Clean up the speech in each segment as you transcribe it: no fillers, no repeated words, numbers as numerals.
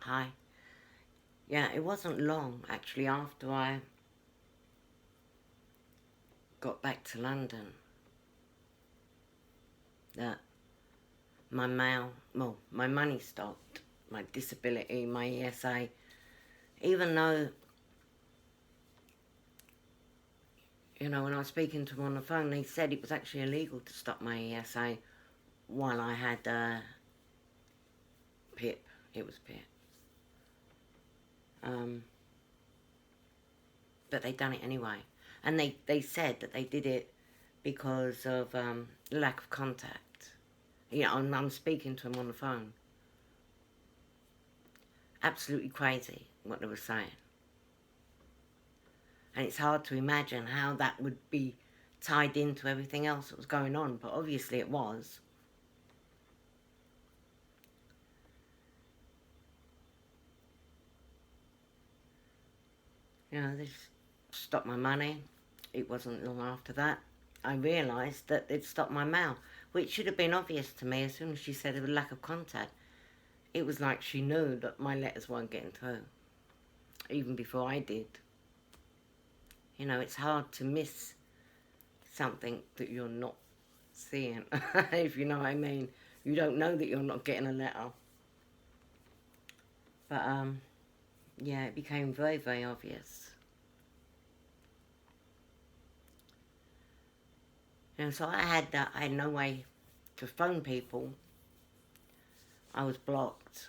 Hi. Yeah, it wasn't long, actually, after I got back to London that my money stopped, my disability, my ESA, even though, when I was speaking to them on the phone, they said it was actually illegal to stop my ESA while I had PIP. It was PIP. But they done it anyway. And they said that they did it because of lack of contact. I'm speaking to them on the phone. Absolutely crazy what they were saying. And it's hard to imagine how that would be tied into everything else that was going on, but obviously it was. They stopped my money. It wasn't long after that I realised that they'd stopped my mail, which should have been obvious to me as soon as she said there was lack of contact. It was like she knew that my letters weren't getting through, even before I did. It's hard to miss something that you're not seeing, if you know what I mean. You don't know that you're not getting a letter. But, yeah, it became very, very obvious. So I had no way to phone people. I was blocked.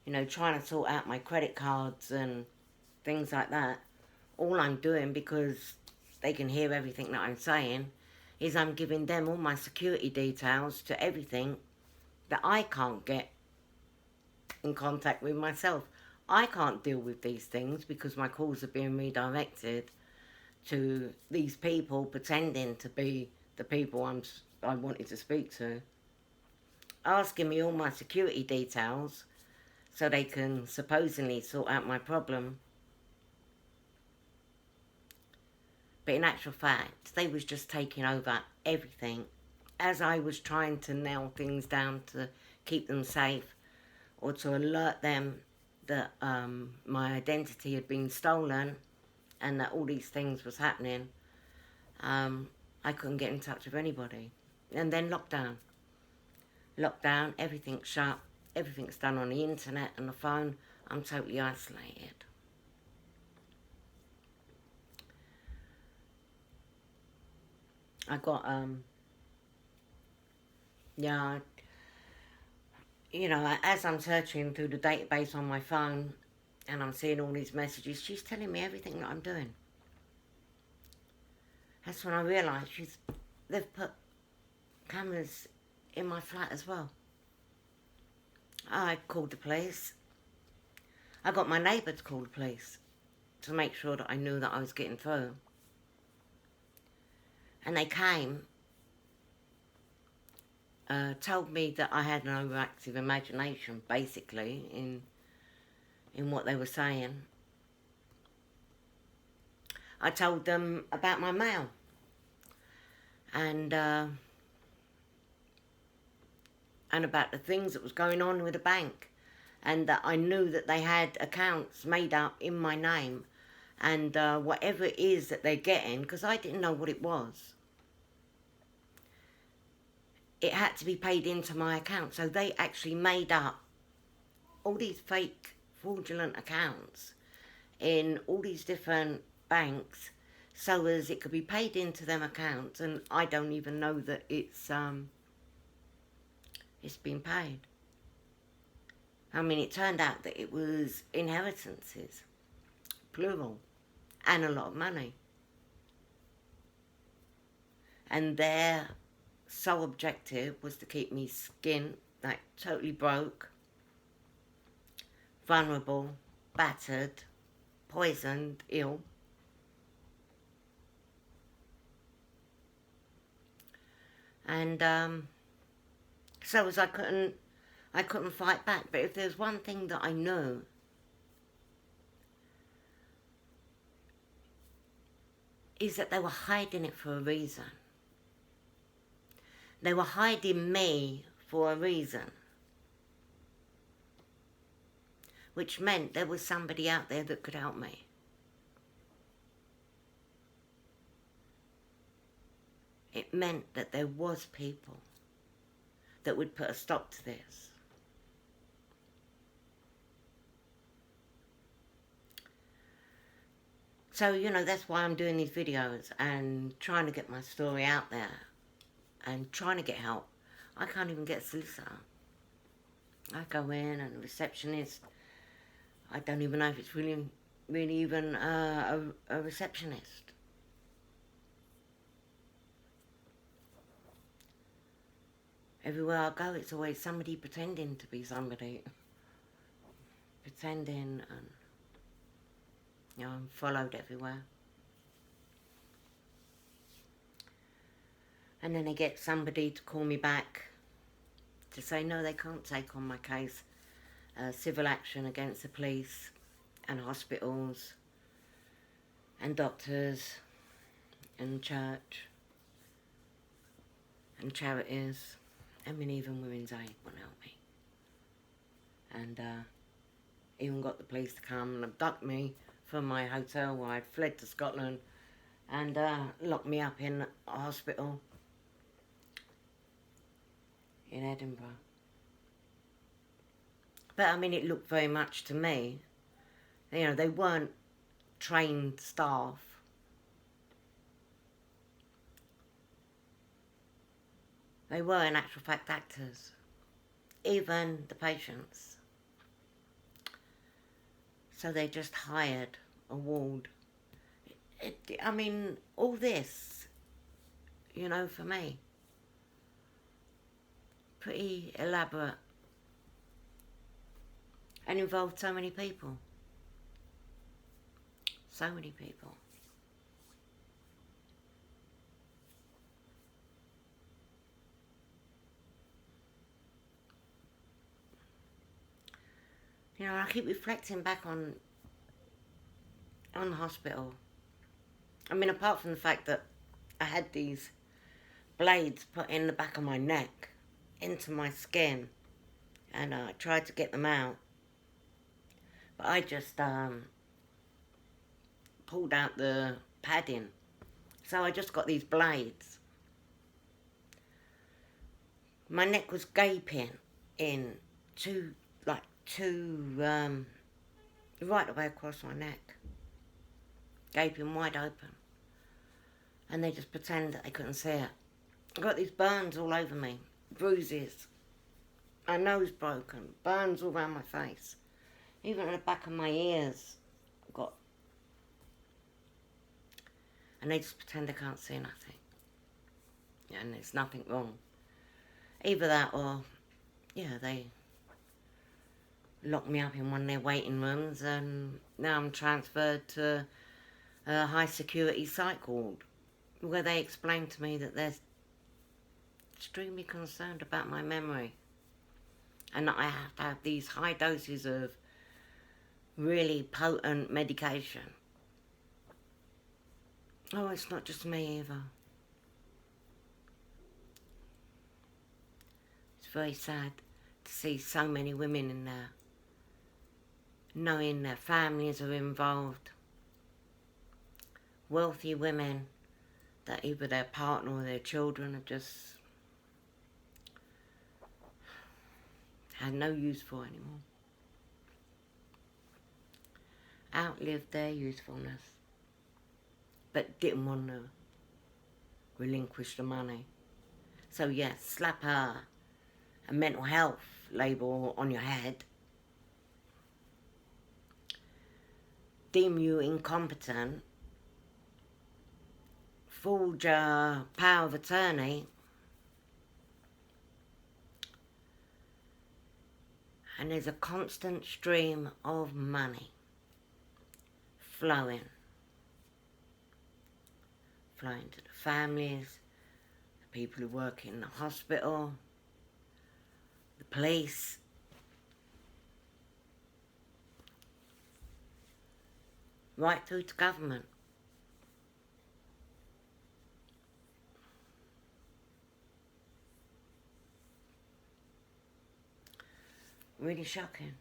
Trying to sort out my credit cards and things like that. All I'm doing, because they can hear everything that I'm saying, is I'm giving them all my security details to everything that I can't get in contact with myself. I can't deal with these things because my calls are being redirected to these people pretending to be the people I wanted to speak to, asking me all my security details so they can supposedly sort out my problem. But in actual fact, they was just taking over everything as I was trying to nail things down to keep them safe or to alert them that my identity had been stolen and that all these things was happening. I couldn't get in touch with anybody. And then lockdown. Lockdown, everything's shut, everything's done on the internet and the phone. I'm totally isolated. I got, as I'm searching through the database on my phone and I'm seeing all these messages, she's telling me everything that I'm doing. That's when I realised they've put cameras in my flat as well. I called the police. I got my neighbour to call the police to make sure that I knew that I was getting through. And they came, told me that I had an overactive imagination, basically, in what they were saying. I told them about my mail. And about the things that was going on with the bank, and that I knew that they had accounts made up in my name, and whatever it is that they're getting, because I didn't know what it was, it had to be paid into my account. So they actually made up all these fake fraudulent accounts in all these different banks so as it could be paid into them accounts, and I don't even know that it's been paid. I mean, it turned out that it was inheritances, plural, and a lot of money. And their sole objective was to keep me skint, like totally broke, vulnerable, battered, poisoned, ill. And so as I couldn't fight back. But if there's one thing that I know, is that they were hiding it for a reason. They were hiding me for a reason. which meant there was somebody out there that could help me. It meant that there was people that would put a stop to this. So, you know, that's why I'm doing these videos and trying to get my story out there and trying to get help. I can't even get a solicitor. I go in and the receptionist, I don't even know if it's really even a receptionist. Everywhere I go, it's always somebody pretending to be somebody. Pretending, and, you know, I'm followed everywhere. And then they get somebody to call me back to say, no, they can't take on my case. Civil action against the police and hospitals and doctors and church and charities. I mean, even Women's Aid won't help me. And even got the police to come and abduct me from my hotel where I'd fled to Scotland and lock me up in a hospital in Edinburgh. But I mean, it looked very much to me, you know, they weren't trained staff. They were, in actual fact, actors. Even the patients. So they just hired a ward. I mean, all this, you know, for me, pretty elaborate. And involved so many people. So many people. You know, I keep reflecting back on the hospital. I mean, apart from the fact that I had these blades put in the back of my neck, into my skin, and I tried to get them out. But I just pulled out the padding. So I just got these blades. My neck was gaping in two right away across my neck, gaping wide open, and they just pretended that they couldn't see it. I got these burns all over me, bruises, my nose broken, burns all around my face, even at the back of my ears. Got, and they just pretend they can't see nothing, and there's nothing wrong. Either that or, yeah, they locked me up in one of their waiting rooms, and now I'm transferred to a high security psych ward, where they explained to me that they're extremely concerned about my memory, and that I have to have these high doses of really potent medication. Oh, it's not just me either. It's very sad to see so many women in there, knowing their families are involved. Wealthy women that either their partner or their children have just had no use for anymore. Outlived their usefulness, but didn't want to relinquish the money. So yes, slap a mental health label on your head, deem you incompetent, forge a power of attorney, and there's a constant stream of money flowing to the families, the people who work in the hospital, the police, right through to government. Really shocking.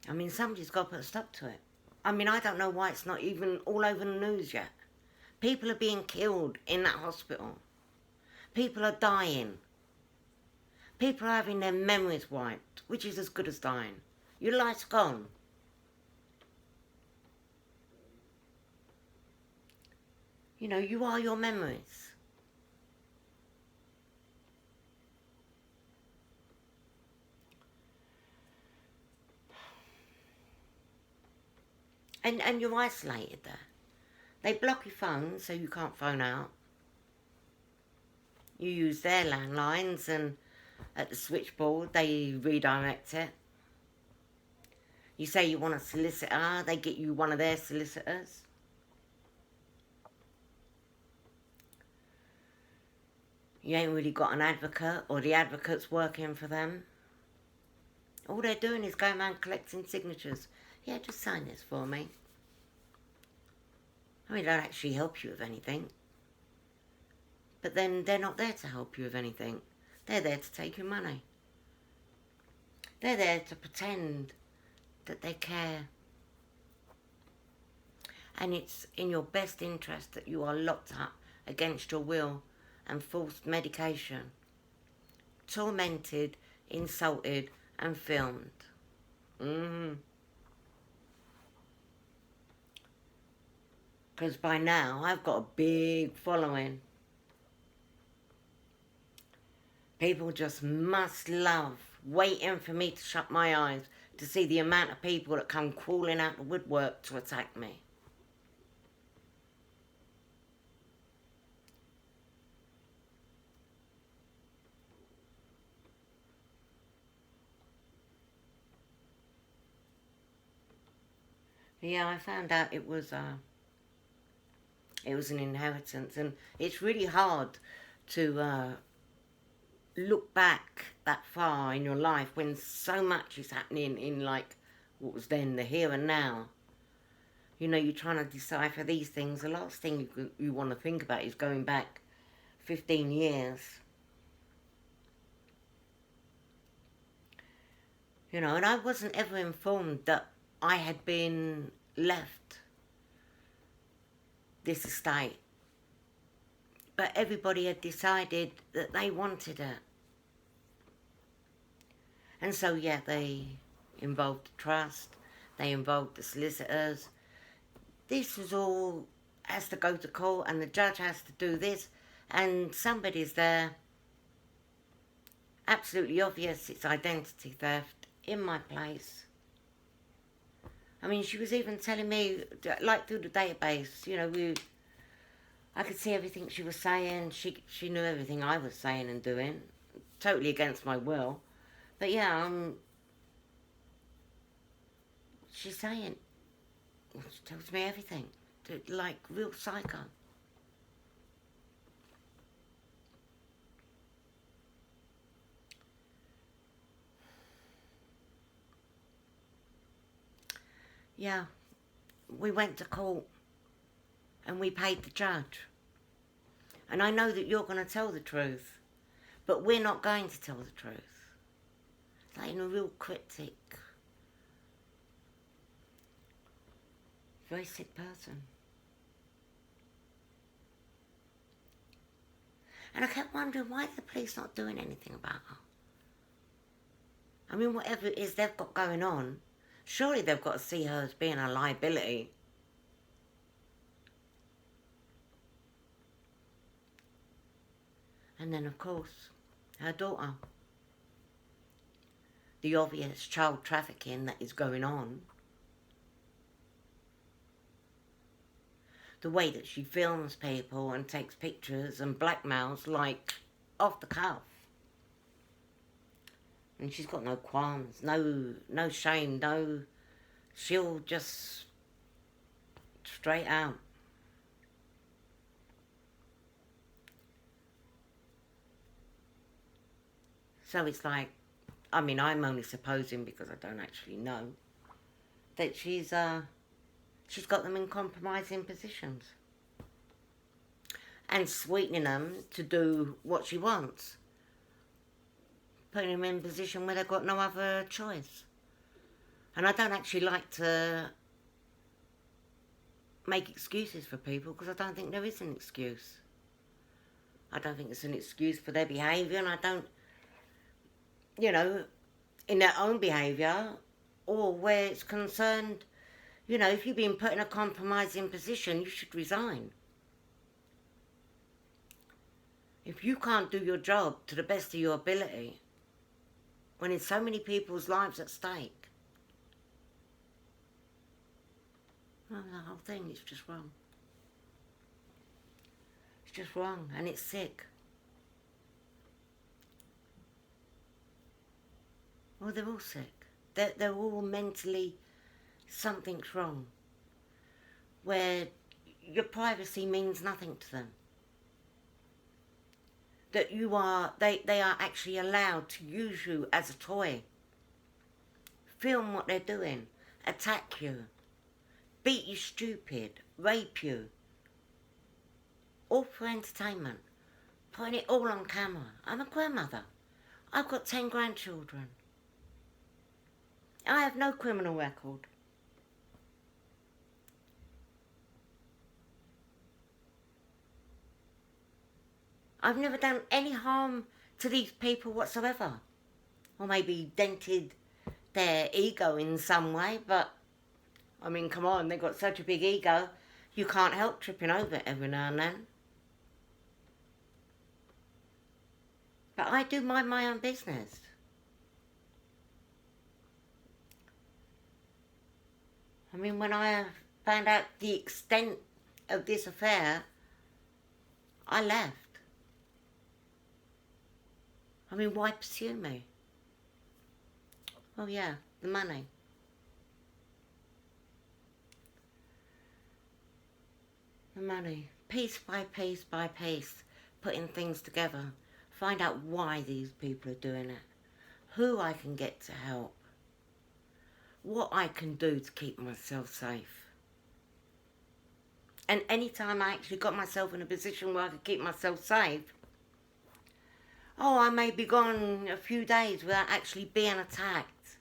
I mean, somebody's got to put a stop to it. I mean, I don't know why it's not even all over the news yet. People are being killed in that hospital. People are dying. People are having their memories wiped, which is as good as dying. Your life's gone. You know, you are your memories. And you're isolated there. They block your phone so you can't phone out. You use their landlines, and at the switchboard they redirect it. You say you want a solicitor, they get you one of their solicitors. You ain't really got an advocate, or the advocate's working for them. All they're doing is going around collecting signatures. Yeah, just sign this for me. I mean, they don't actually help you with anything. But then they're not there to help you with anything. They're there to take your money. They're there to pretend that they care. And it's in your best interest that you are locked up against your will and forced medication, tormented, insulted and filmed. Because by now I've got a big following. People just must love waiting for me to shut my eyes to see the amount of people that come crawling out the woodwork to attack me. Yeah, I found out it was an inheritance, and it's really hard to look back that far in your life when so much is happening in, like, what was then the here and now. You know, you're trying to decipher these things. The last thing you want to think about is going back 15 years. You know, and I wasn't ever informed that I had been left this estate. But everybody had decided that they wanted it. And so, yeah, they involved the trust, they involved the solicitors. This is all has to go to court, and the judge has to do this, and somebody's there. Absolutely obvious it's identity theft in my place. I mean, she was even telling me, like through the database, you know, I could see everything she was saying. She knew everything I was saying and doing, totally against my will. But yeah, she's saying, she tells me everything, like real psycho. Yeah, we went to court and we paid the judge. And I know that you're going to tell the truth, but we're not going to tell the truth. It's like in a real cryptic, very sick person. And I kept wondering, why are the police not doing anything about her? I mean, whatever it is they've got going on, surely they've got to see her as being a liability. And then, of course, her daughter. The obvious child trafficking that is going on. The way that she films people and takes pictures and blackmails, like, off the cuff. And she's got no qualms, no shame, she'll just straight out. So it's like, I mean, I'm only supposing because I don't actually know, that she's got them in compromising positions. And sweetening them to do what she wants. Putting them in a position where they've got no other choice. And I don't actually like to make excuses for people because I don't think there is an excuse. I don't think it's an excuse for their behaviour, and I don't, you know, in their own behaviour or where it's concerned, you know, if you've been put in a compromising position, you should resign. If you can't do your job to the best of your ability, when there's so many people's lives at stake, well, the whole thing is just wrong. It's just wrong, and it's sick. Well, they're all sick. They're all mentally, something's wrong. Where your privacy means nothing to them. That they are actually allowed to use you as a toy. Film what they're doing. Attack you. Beat you stupid. Rape you. All for entertainment. Putting it all on camera. I'm a grandmother. I've got 10 grandchildren. I have no criminal record. I've never done any harm to these people whatsoever. Or maybe dented their ego in some way, but, I mean, come on, they've got such a big ego, you can't help tripping over it every now and then. But I do mind my own business. I mean, when I found out the extent of this affair, I left. I mean, why pursue me? Oh yeah, the money. The money. Piece by piece by piece, putting things together. Find out why these people are doing it. Who I can get to help. What I can do to keep myself safe. And any time I actually got myself in a position where I could keep myself safe, oh, I may be gone a few days without actually being attacked.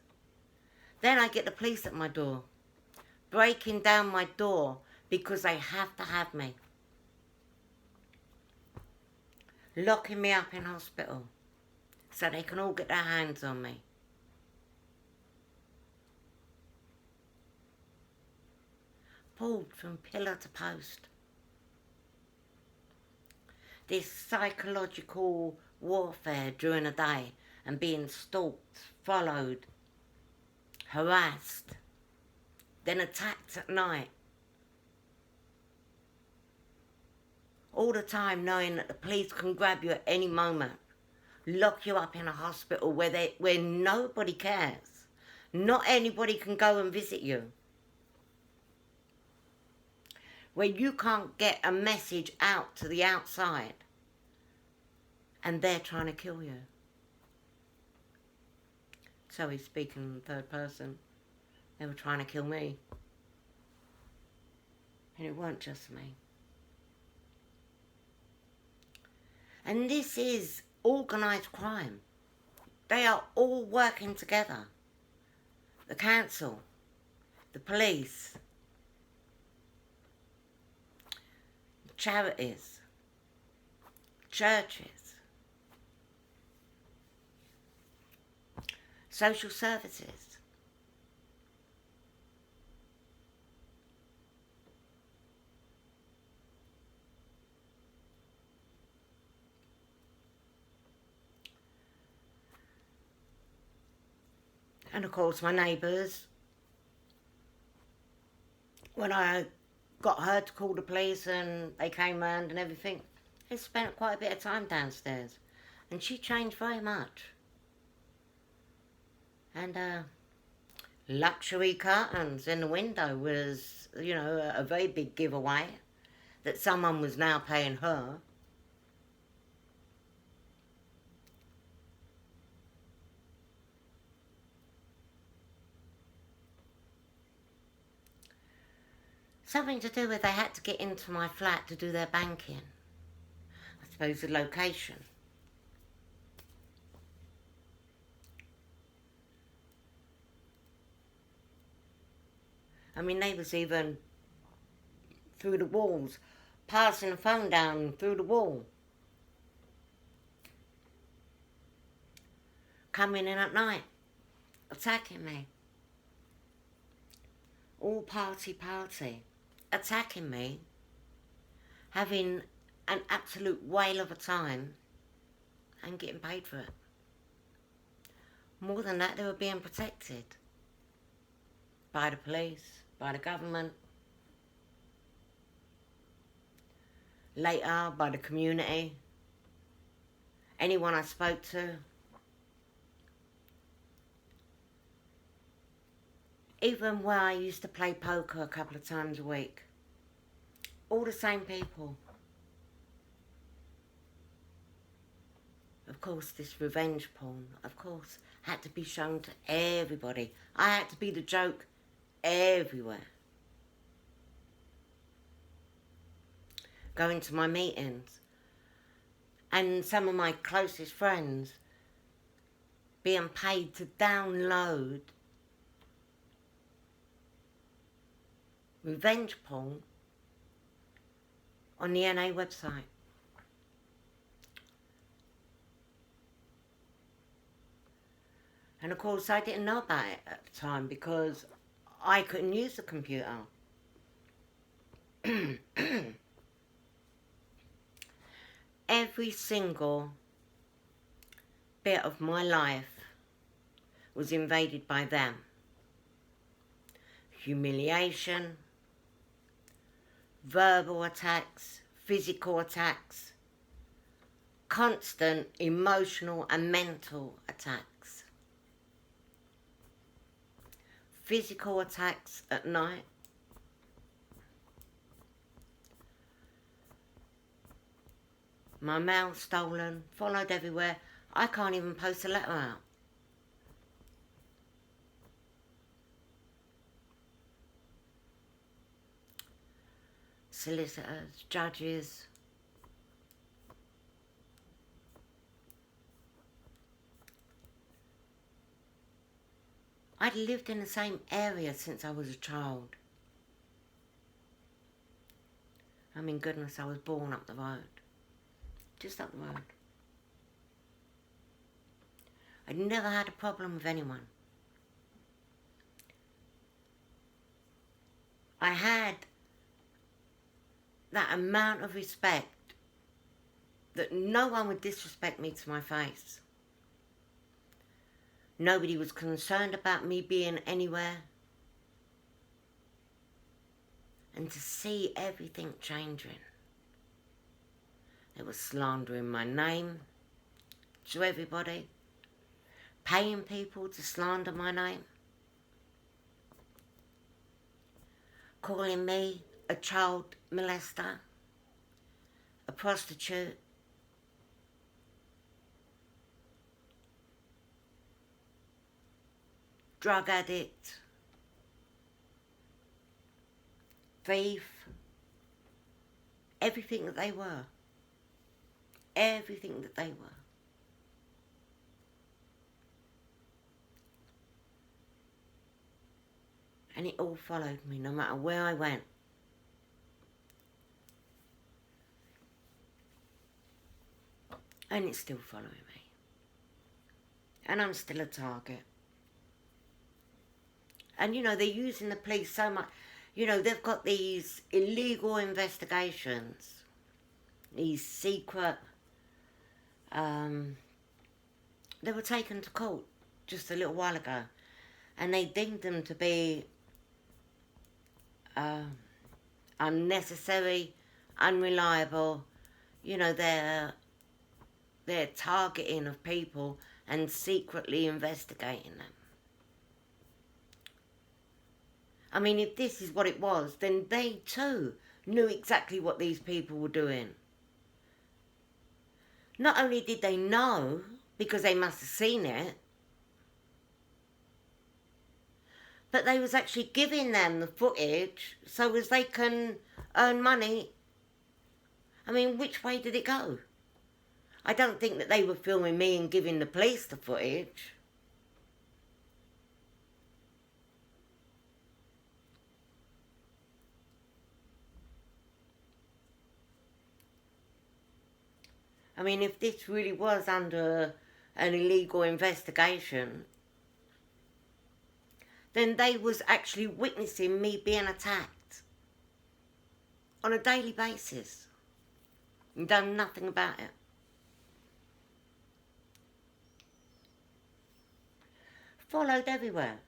Then I get the police at my door, breaking down my door because they have to have me. Locking me up in hospital so they can all get their hands on me. Pulled from pillar to post. This psychological warfare during the day and being stalked, followed, harassed, then attacked at night. All the time knowing that the police can grab you at any moment, lock you up in a hospital where nobody cares. Not anybody can go and visit you. Where you can't get a message out to the outside and they're trying to kill you. So he's speaking in the third person. They were trying to kill me. And it weren't just me. And this is organised crime. They are all working together. The council, the police, charities, churches, social services. And of course my neighbours, when I got her to call the police and they came round and everything, they spent quite a bit of time downstairs. And she changed very much. And luxury curtains in the window was, you know, a very big giveaway that someone was now paying her. Something to do with they had to get into my flat to do their banking. I suppose the location. I mean, they was even through the walls, passing the phone down through the wall. Coming in at night, attacking me. All party, attacking me, having an absolute whale of a time and getting paid for it. More than that, they were being protected by the police, by the government, later by the community, anyone I spoke to. Even where I used to play poker a couple of times a week, all the same people. Of course, this revenge porn, of course, had to be shown to everybody. I had to be the joke everywhere. Going to my meetings, and some of my closest friends being paid to download revenge porn on the NA website. And of course I didn't know about it at the time because I couldn't use the computer. Every single bit of my life was invaded by them. Humiliation, verbal attacks, physical attacks, constant emotional and mental attacks. Physical attacks at night. My mail stolen, followed everywhere. I can't even post a letter out. Solicitors, judges. I'd lived in the same area since I was a child. I mean, goodness, I was born up the road. Just up the road. I'd never had a problem with anyone. I had that amount of respect that no one would disrespect me to my face. Nobody was concerned about me being anywhere. And to see everything changing. They were slandering my name to everybody. Paying people to slander my name. Calling me a child molester. A prostitute. Drug addict. Thief. Everything that they were. Everything that they were. And it all followed me, no matter where I went. And it's still following me. And I'm still a target. And, you know, they're using the police so much. You know, they've got these illegal investigations. These secret... they were taken to court just a little while ago. And they deemed them to be unnecessary, unreliable. You know, they're targeting of people and secretly investigating them. I mean, if this is what it was, then they too knew exactly what these people were doing. Not only did they know, because they must have seen it, but they was actually giving them the footage so as they can earn money. I mean, which way did it go? I don't think that they were filming me and giving the police the footage. I mean, if this really was under an illegal investigation, then they was actually witnessing me being attacked on a daily basis and done nothing about it. Followed everywhere.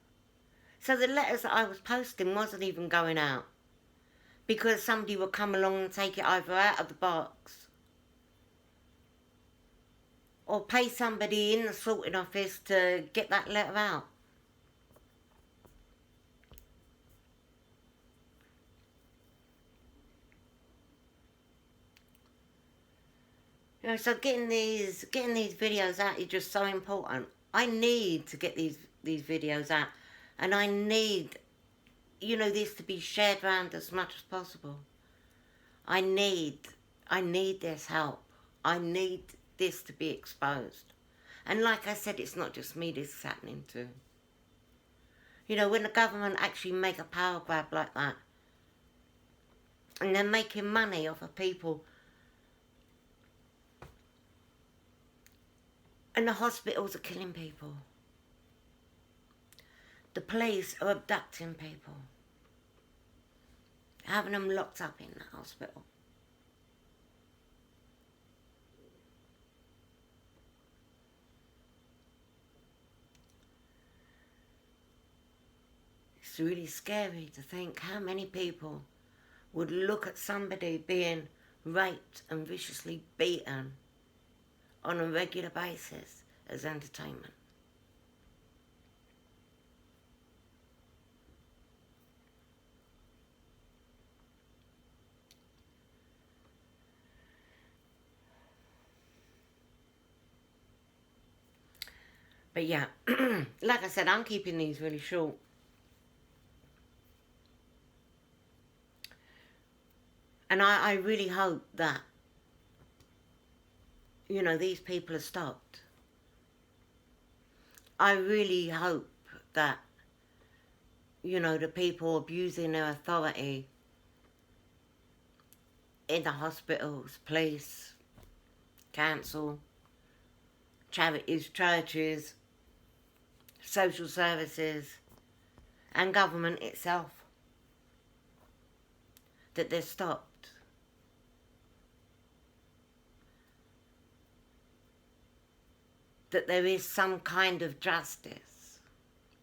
So the letters that I was posting wasn't even going out because somebody would come along and take it either out of the box or pay somebody in the sorting office to get that letter out. You know, so getting these videos out is just so important. I need to get these videos out, and I need, you know, this to be shared around as much as possible. I need this help. I need this to be exposed. And like I said, it's not just me this is happening to. You know, when the government actually make a power grab like that, and they're making money off of people, and the hospitals are killing people. The police are abducting people, having them locked up in the hospital. It's really scary to think how many people would look at somebody being raped and viciously beaten on a regular basis as entertainment. But yeah, like I said, I'm keeping these really short. And I really hope that, you know, these people are stopped. I really hope that, you know, the people abusing their authority in the hospitals, police, council, charities, churches, social services, and government itself, that they're stopped. That there is some kind of justice,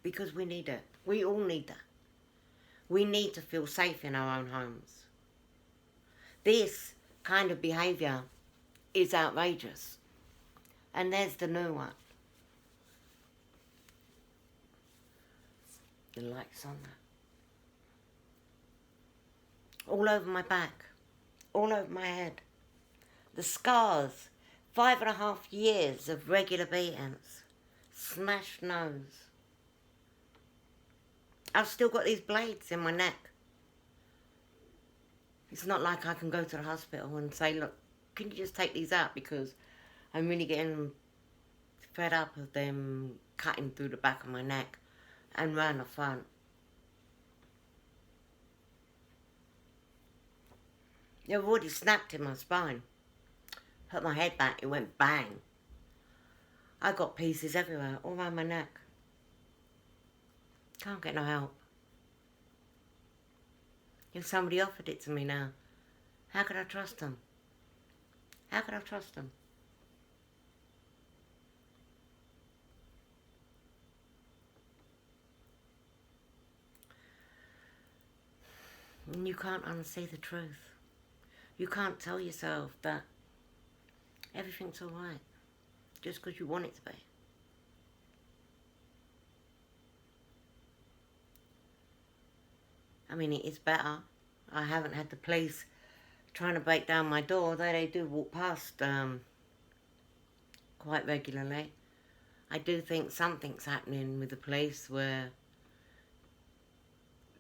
because we need it. We all need that. We need to feel safe in our own homes. This kind of behaviour is outrageous. And there's the new one. The light's on that. All over my back. All over my head. The scars. 5.5 years of regular beatings. Smashed nose. I've still got these blades in my neck. It's not like I can go to the hospital and say, look, can you just take these out, because I'm really getting fed up of them cutting through the back of my neck and round the front. They've already snapped in my spine. Put my head back, it went bang. I got pieces everywhere, all around my neck. Can't get no help. If somebody offered it to me now, how could I trust them? How could I trust them? And you can't unsee the truth. You can't tell yourself that everything's alright just because you want it to be. I mean, it is better. I haven't had the police trying to break down my door, although they do walk past quite regularly. I do think something's happening with the police where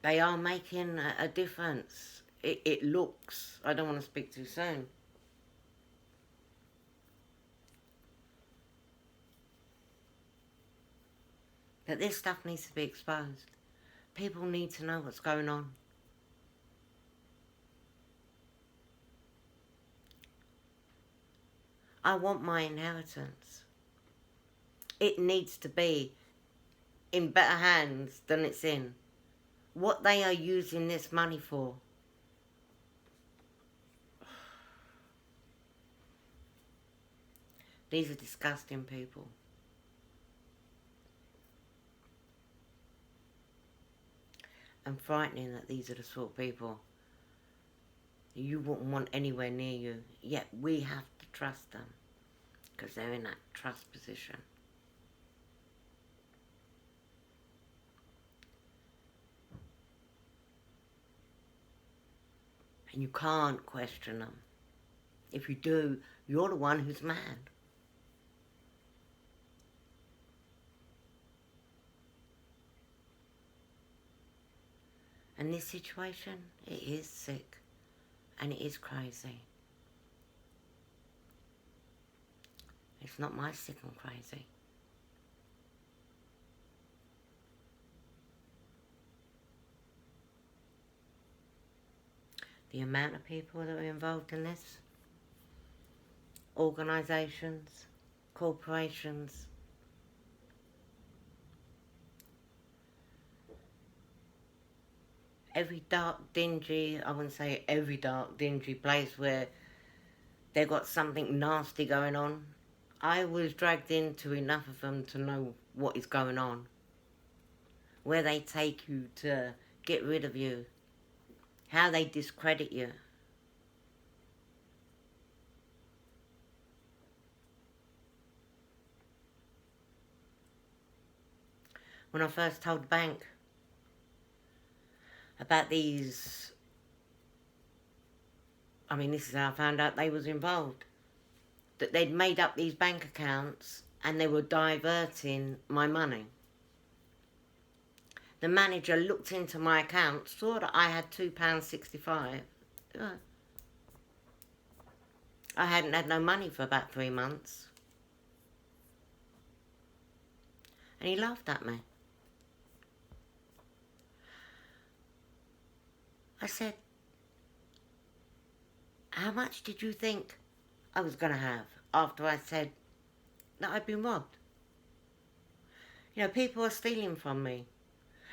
they are making a difference. It looks. I don't want to speak too soon. But this stuff needs to be exposed. People need to know what's going on. I want my inheritance. It needs to be in better hands than it's in. What they are using this money for. These are disgusting people. And frightening that these are the sort of people you wouldn't want anywhere near you. Yet we have to trust them because they're in that trust position. And you can't question them. If you do, you're the one who's mad. And this situation, it is sick. And it is crazy. It's not my sick and crazy. The amount of people that are involved in this, organisations, corporations, every dark, dingy, I wouldn't say every dark, dingy place where they've got something nasty going on, I was dragged into enough of them to know what is going on. Where they take you to get rid of you. How they discredit you. When I first told the bank about these, I mean, this is how I found out they was involved. That they'd made up these bank accounts and they were diverting my money. The manager looked into my account, saw that I had £2.65. I hadn't had no money for about 3 months. And he laughed at me. I said, how much did you think I was going to have after I said that I'd been robbed? You know, people are stealing from me.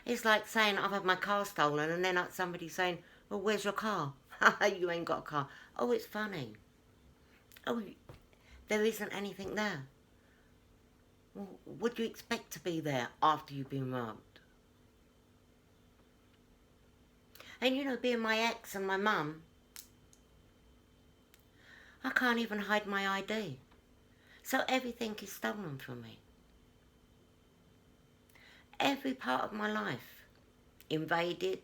It's like saying I've had my car stolen and then somebody saying, well, where's your car? You ain't got a car. Oh, it's funny. Oh, there isn't anything there. Well, what do you expect to be there after you've been robbed? And you know, being my ex and my mum, I can't even hide my ID. So everything is stolen from me. Every part of my life invaded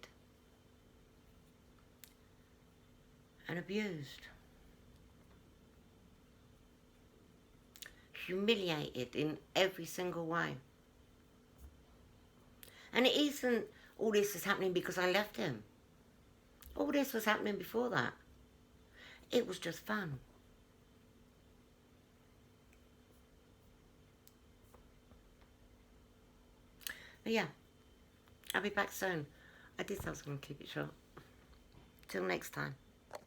and abused. Humiliated in every single way. And it isn't all this is happening because I left him. All this was happening before that. It was just fun. But yeah, I'll be back soon. I did say I was going to keep it short. Till next time.